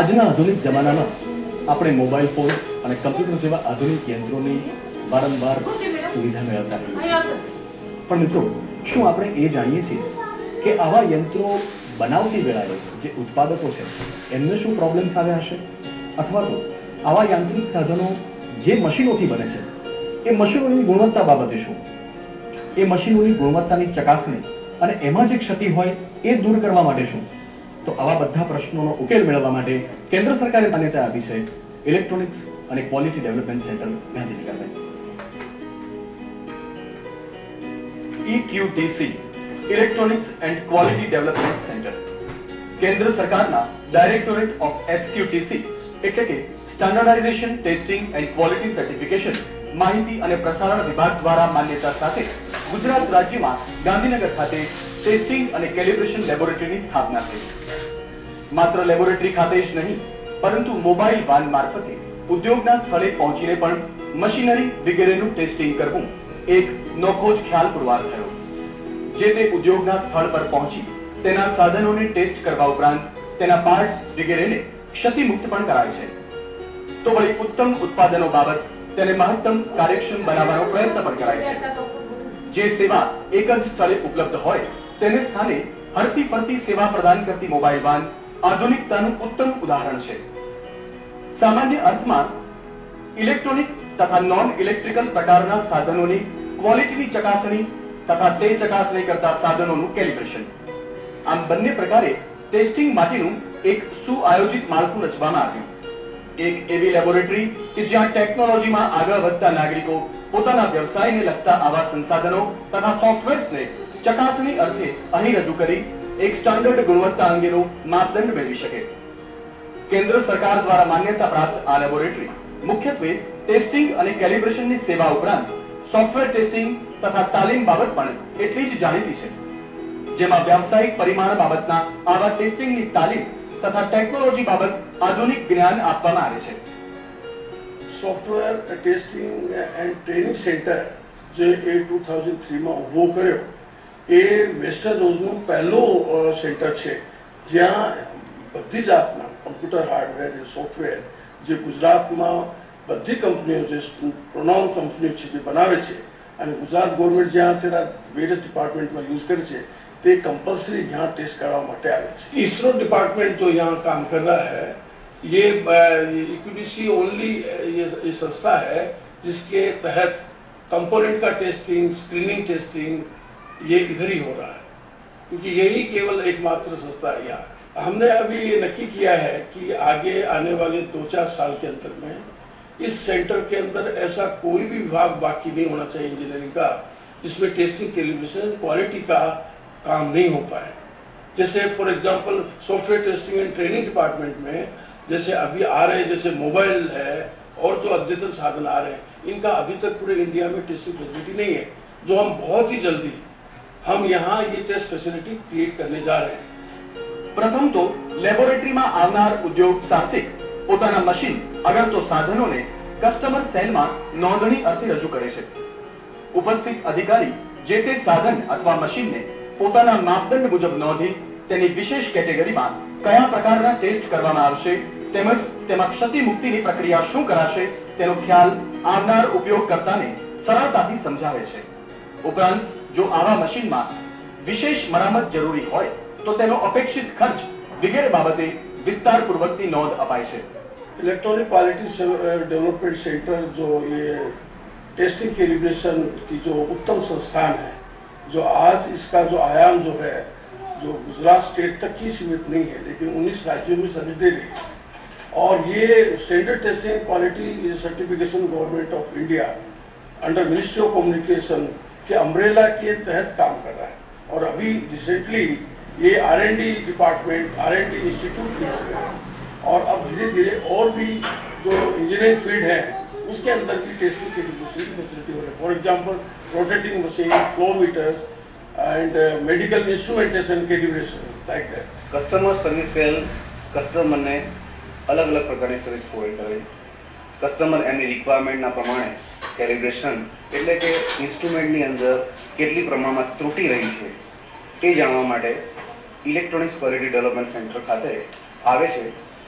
આજના આધુનિક જમાનામાં આપણે મોબાઈલ ફોન અને કમ્પ્યુટર જેવા આધુનિક યંત્રોની વારંવાર સુવિધા મેળવતા હોઈએ છીએ. પણ મિત્રો, શું આપણે એ જાણીએ છીએ કે આવા યંત્રો બનાવતી વેળાએ જે ઉત્પાદકો છે એમને શું પ્રોબ્લેમ્સ આવ્યા હશે, અથવા તો આવા યાંત્રિક સાધનો જે મશીનોથી બને છે એ મશીનોની ગુણવત્તા બાબતે શું, એ મશીનોની ગુણવત્તાની ચકાસણી અને એમાં જે ક્ષતિ હોય એ દૂર કરવા માટે શું? તો આવા બધા પ્રશ્નોનો ઉકેલ મેળવવા માટે કેન્દ્ર સરકારે માન્યતા આપી છે ઇલેક્ટ્રોનિક્સ અને ક્વોલિટી ડેવલપમેન્ટ સેન્ટર ગાંધીનગરને. EQTC electronics and quality development centre કેન્દ્ર સરકારના ડાયરેક્ટોરેટ ઓફ SQTC એટલે કે standardisation testing and quality certification માહિતી અને પ્રસારણ વિભાગ દ્વારા માન્યતા સાથે ગુજરાત રાજ્યમાં ગાંધીનગર ખાતે ટેસ્ટિંગ અને કેલિબ્રેશન લેબોરેટરીની સ્થાપના થઈ. માત્ર લેબોરેટરી ખાતે જ નહીં, પરંતુ મોબાઈલ વાન મારફતે ઉદ્યોગના સ્થળે પહોંચીને પણ મશીનરી વગેરેનું ટેસ્ટિંગ કરવું એક નોખો જ ખ્યાલ પુરવાર થયો. જે તે ઉદ્યોગના સ્થળ પર પહોંચી તેના સાધનોને ટેસ્ટ કરવા ઉપરાંત તેના પાર્ટ્સ વગેરેને ક્ષતિમુક્ત પણ કરાય છે. તો વળી ઉત્તમ ઉત્પાદનો બાબત તેને મહત્તમ કાર્યક્ષમ બનાવવાનો પ્રયત્ન પણ કરાય છે. જે સેવા એક જ સ્થળે ઉપલબ્ધ હોય તેને સ્થાને હરતી ફરતી સેવા પ્રદાન કરતી મોબાઈલ વાન આધુનિકતાનું ઉત્તમ ઉદાહરણ છે. સામાન્ય અર્થમાં ઇલેક્ટ્રોનિક તથા નોન ઇલેક્ટ્રિકલ પ્રકારના સાધનોની ક્વોલિટીની ચકાસણી તથા તે ચકાસણી કરતા સાધનોનું કેલિબ્રેશન, આમ બંને પ્રકારે ટેસ્ટિંગ માટેનું એક સુઆયોજિત માળખું રચવામાં આવ્યું. એક એવી લેબોરેટરી કે જ્યાં ટેકનોલોજીમાં આગળ વધતા નાગરિકો પોતાના વ્યવસાયને લગતા આવા સંસાધનો તથા સોફ્ટવેર્સને ચકાસણી અર્થે અહીં રજૂ કરી એક સ્ટાન્ડર્ડ ગુણવત્તા અંગેનો માપદંડ મેળવી શકે. કેન્દ્ર સરકાર દ્વારા માન્યતા પ્રાપ્ત આ લેબોરેટરી મુખ્યત્વે ટેસ્ટિંગ અને કેલિબ્રેશનની સેવા ઉપરાંત સોફ્ટવેર ટેસ્ટિંગ તથા તાલીમ બાબત પણ એટલી જ જાણીતી છે, જેમાં વ્યાવસાયિક પરિમાણ બાબતના આવા ટેસ્ટિંગની તાલીમ તથા ટેકનોલોજી બાબત આધુનિક જ્ઞાન આપવામાં આવે છે. Software testing and training centre જે એ 2003માં ઊભો કર્યો એ વેસ્ટર્ન રોઝનું પહેલું સેન્ટર છે જ્યાં બધી જાતના કમ્પ્યુટર હાર્ડવેર અને સોફ્ટવેર જે ગુજરાતમાં બધી કંપનીઓ જે પ્રોનાઉન કંપનીઓ છે જે બનાવે છે અને ગુજરાત ગવર્મેન્ટ જ્યાં તેના વેરિયસ ડિપાર્ટમેન્ટમાં યુઝ કરે છે તે कंपल्सरी यहाँ टेस्ट करवा माटे आवे छे. इसरो डिपार्टमेंट जो यहाँ काम कर रहा है ये EQTC ओनली ये संस्था है जिसके तहत कंपोनेंट का टेस्टिंग, स्क्रीनिंग टेस्टिंग ये इधर ही हो रहा है, क्योंकि यही केवल एकमात्र संस्था है यहाँ. हमने अभी ये नक्की किया है कि आगे आने वाले 2-4 साल के अंदर में इस सेंटर के अंदर ऐसा कोई भी विभाग बाकी नहीं होना चाहिए इंजीनियरिंग का जिसमें टेस्टिंग, कैलिब्रेशन, क्वालिटी का काम नहीं हो पाए. जैसे for example software testing and training department में जैसे अभी आ रहे जैसे मोबाइल है और जो अद्यतन साधन आ रहे हैं इनका अभी तक पूरे इंडिया में टेस्टिंग फैसिलिटी नहीं है, जो हम बहुत ही जल्दी हम यहाँ ये टेस्ट फैसिलिटी क्रिएट करने जा रहे हैं. प्रथम तो लेबोरेटरीમાં આવનાર ઉદ્યોગ સાહસિક પોતાના મશીન અગર તો સાધનોને કસ્ટમર સેલમાં નોંધણી અર્થે રજૂ કરે છે. ઉપસ્થિત અધિકારી જે તે સાધન અથવા મશીનને પોતાના માપદંડ મુજબ નોંધી તેની વિશેષ કેટેગરીમાં કયા પ્રકારના ટેસ્ટ કરવામાં આવશે તેમજ તેમાં ક્ષતિ મુક્તિની પ્રક્રિયા શું કરાશે તેનો ખ્યાલ આવનાર ઉપયોગકર્તાને સરળતાથી સમજાવે છે. ઉપરાંત જો આવા મશીનમાં વિશેષ મરામત જરૂરી હોય તો તેનો અપેક્ષિત ખર્ચ વગેરે બાબતે વિસ્તારપૂર્વકની નોંધ અપાય છે. इलेक्ट्रॉनिक क्वालिटी डेवलपमेंट सेंटर जो ये टेस्टिंग कैलिब्रेशन की जो उत्तम संस्थान है, जो आज इसका जो आयाम जो है जो गुजरात स्टेट तक ही सीमित नहीं है लेकिन 19 राज्यों में सर्विस दे रही है. और ये standard testing quality certification government of India under ministry of communication के अम्ब्रेला के तहत काम कर रहा है. और अभी रिसेंटली ये R&D डिपार्टमेंट, R&D इंस्टीट्यूट भी हो गया और अब धीरे धीरे और भी जो इंजीनियरिंग फील्ड है उसके अंदर भी टेस्टिंग कैलिब्रेशन की फैसिलिटी हो रही है. For example rotating machine, flow meters and medical instrumentation calibration like that. Customer service cell customer ने अलग अलग प्रकार की सर्विस प्रोवाइड करे. कस्टमर एमनी रिक्वायरमेंटना प्रमाणे कैलिब्रेशन એટલે કે ઇન્સ્ટ્રુમેન્ટની અંદર કેટલી પ્રમાણમાં ત્રુટિ રહી છે તે જાણવા માટે ઇલેક્ટ્રોનિક્સ ક્વોલિટી ડેવલપમેન્ટ સેન્ટર ખાતે આવે છે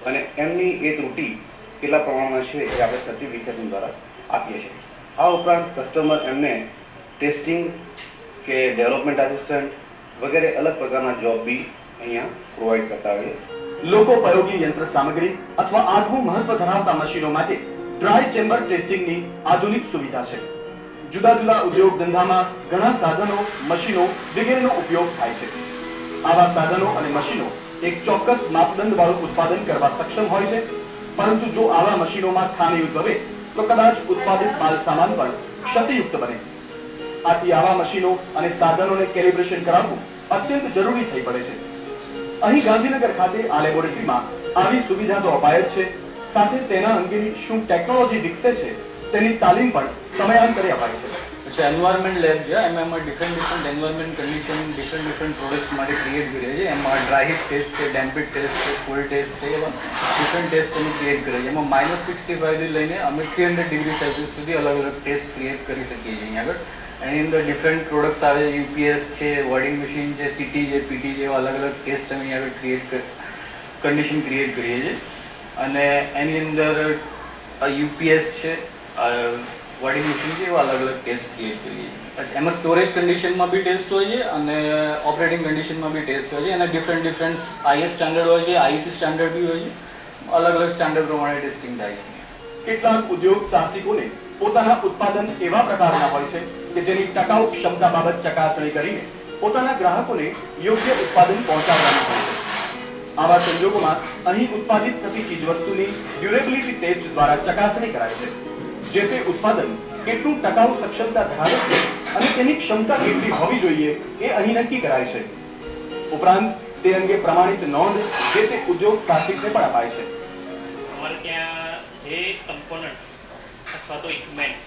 અને એમની એ ત્રુટિ કેટલા પ્રમાણમાં છે એ આપણે સર્ટિફિકેશન દ્વારા આપીએ છીએ. આ ઉપરાંત કસ્ટમર એમને ટેસ્ટિંગ કે ડેવલપમેન્ટ આસિસ્ટન્ટ વગેરે અલગ પ્રકારના જોબ બી અહીંયા પ્રોવાઈડ કરતા હોઈએ. લોકોપયોગી યંત્ર સામગ્રી અથવા આગવું મહત્વ ધરાવતા મશીનો માટે ડ્રાય ચેમ્બર ટેસ્ટિંગની આધુનિક સુવિધા છે. જુદા જુદા ઉદ્યોગ ધંધામાં ઘણા સાધનો, મશીનો વગેરેનો ઉપયોગ થાય છે. આવા સાધનો અને મશીનો એક ચોક્કસ માપદંડ વાળું ઉત્પાદન કરવા સક્ષમ હોય છે, પરંતુ જો આવા મશીનોમાં ખામી ઉદ્ભવે તો કદાચ ઉત્પાદિત માલ સામાન પણ ક્ષતિયુક્ત બને. આથી આવા મશીનો અને સાધનોને કેલિબ્રેશન કરાવવું અત્યંત જરૂરી થઈ પડે છે. અહીં ગાંધીનગર ખાતે આ લેબોરેટરીમાં આવી સુવિધા તો અપાય જ છે, સાથે તેના અંગેની શું ટેકનોલોજી વિકસે છે તેની તાલીમ પણ સમયાંતરે અપાય છે. अच्छा एनवायरमेंट लैब जो है am different environment condition different products मारे क्रिएट करे છે. એમાં ડ્રાય હીટ ટેસ્ટ છે, ડેમ્પિડ ટેસ્ટ છે, કોલ્ડ ટેસ્ટ છે, એવા ડિફરન્ટ ટેસ્ટ અમે ક્રિએટ કરે છે. એમાં -65 થી લઈને અમે 300 ડિગ્રી સેલ્સિયસ સુધી અલગ અલગ ટેસ્ટ ક્રિએટ કરી શકીએ છીએ અહીંયા આગળ. એની અંદર ડિફરન્ટ પ્રોડક્ટ્સ આવે છે, યુપીએસ છે, વોર્ડિંગ મશીન છે, સીટી છે, પીટી છે, એવા અલગ અલગ ટેસ્ટ અમે અહીંયા આગળ કન્ડિશન ક્રિએટ કરીએ છીએ. અને એની અંદર યુપીએસ છે, વોર્ડિંગ મશીન છે, એવા અલગ અલગ ટેસ્ટ ક્રિએટ કરીએ છીએ. એમાં સ્ટોરેજ કન્ડિશનમાં બી ટેસ્ટ હોય છે અને ઓપરેટિંગ કન્ડિશનમાં બી ટેસ્ટ હોય છે. એના ડિફરન્ટ આઈએસ સ્ટાન્ડર્ડ હોય છે, આઈસી સ્ટાન્ડર્ડ બી હોય છે. અલગ અલગ સ્ટાન્ડર્ડ પ્રમાણે ટેસ્ટિંગ થાય છે. કેટલાક ઉદ્યોગ સાહસિકોને પોતાના ઉત્પાદન એવા પ્રકારના હોય છે કે જેની ટકાઉ ક્ષમતા બાબત ચકાસણી કરીને પોતાના ગ્રાહકોને યોગ્ય ઉત્પાદન પહોંચાડવાનું હોય છે. આવા સંજોગોમાં અહીં ઉત્પાદિત થતી ચીજવસ્તુની ડ્યુરેબિલિટી ટેસ્ટ દ્વારા ચકાસણી કરાય છે. જે તે ઉત્પાદન કેટલું ટકાઉ સક્ષમતા ધરાવે છે અને તેની ક્ષમતા કેટલી હોવી જોઈએ એ અહીં નક્કી કરાય છે. ઉપરાંત તે અંગે પ્રમાણિત નોંધ જે તે ઉદ્યોગ સાહસિકને પણ અપાય છે. અમારે ત્યાં જે કમ્પોનન્ટ્સ અથવા તો ઇક્વિપમેન્ટ્સ,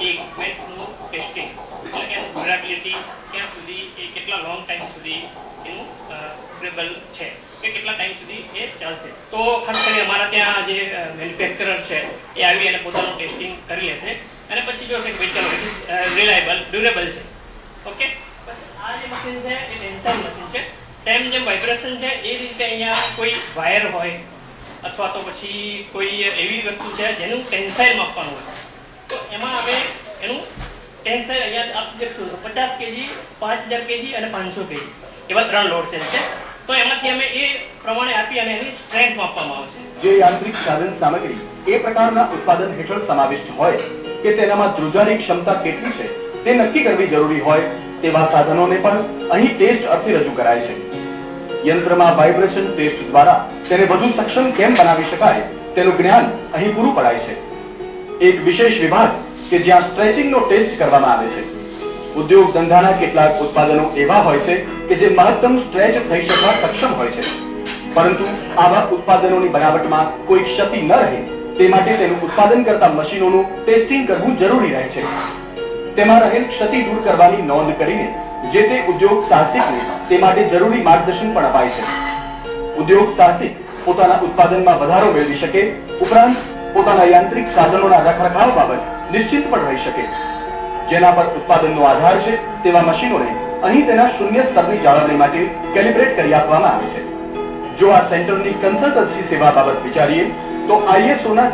એ ઇક્વિપમેન્ટ્સનું ટેસ્ટિંગ એટલે કે ડ્યુરેબિલિટી ક્યાં સુધી, એ કેટલા લોંગ ટાઈમ સુધી એનું ડ્યુરેબલ છે, કે કેટલા ટાઈમ સુધી એ ચાલશે. તો ખાસ કરીને અમારા ત્યાં જે મેન્યુફેક્ચરર છે એ આવી અને પોતાનું ટેસ્ટિંગ કરી લેશે અને પછી જો કે ભાઈ ચલો રિલાયબલ, ડ્યુરેબલ છે. ઓકે, આ જે મશીન છે એ ટેન્સાઇલ મશીન છે. તેમ જેમ વાઇબ્રેશન છે એ રીતે અહીંયા કોઈ વાયર હોય અથવા તો પછી કોઈ એવી વસ્તુ છે જેનું ટેન્સાઇલ માપવાનું હોય, તો એમાં અમે એનું ટેન્સાઇલ અહીંયા આપ દેખશો 50 કેજી, 5000 કેજી અને 500 કેજી એવા 3 લોડ સેલ છે. તો એમાંથી અમે એ પ્રમાણે આપી અને એની સ્ટ્રેન્થ માપવામાં આવે છે. જે યાંત્રિક સાધન સામગ્રી એ પ્રકારના ઉત્પાદન હેઠળ સમાવિષ્ટ હોય કે તેનામાં ધ્રુજારી ક્ષમતા કેટલી છે તે નક્કી કરવી જરૂરી હોય તેવા સાધનોને પણ અહીં ટેસ્ટ અર્થે રજૂ કરાય છે. યંત્રમાં વાઇબ્રેશન ટેસ્ટ દ્વારા તેને વધુ સક્ષમ કેમ બનાવી શકાય તેનું જ્ઞાન અહીં પૂરું પડાય છે. એક વિશેષ વિભાગ કે જ્યાં સ્ટ્રેચિંગનો ટેસ્ટ કરવામાં આવે છે. ઉદ્યોગ ધંધાના કેટલાક ઉત્પાદનો એવા હોય છે કે જે મહત્તમ સ્ટ્રેચ થઈ શકવા સક્ષમ હોય છે, પરંતુ આવા ઉત્પાદનોની બનાવટમાં કોઈ ક્ષતિ ન રહે તે માટે તેનું ઉત્પાદન કરતા મશીનોનું ટેસ્ટિંગ કરવું જરૂરી રહે છે. તેમાં રહેલ ક્ષતિ દૂર કરવાની નોંધ કરીને જે તે ઉદ્યોગ સાહસિકને તે માટે જરૂરી માર્ગદર્શન પણ અપાય છે. ઉદ્યોગ સાહસિક પોતાના ઉત્પાદનમાં વધારો મેળવી શકે, ઉપરાંત પોતાના યાંત્રિક સાધનોના રખરખાવ બાબત નિશ્ચિંત પણ રહી શકે. જેના પર ઉત્પાદનનો આધાર છે તેવા મશીનોને અહીં તેના શૂન્ય સ્તરની જાળવણી માટે કેલિબ્રેટ કરી આપવામાં આવે છે. જો આ સેન્ટરની કન્સલ્ટન્સી સેવા બાબત વિચારીએ તો ISOના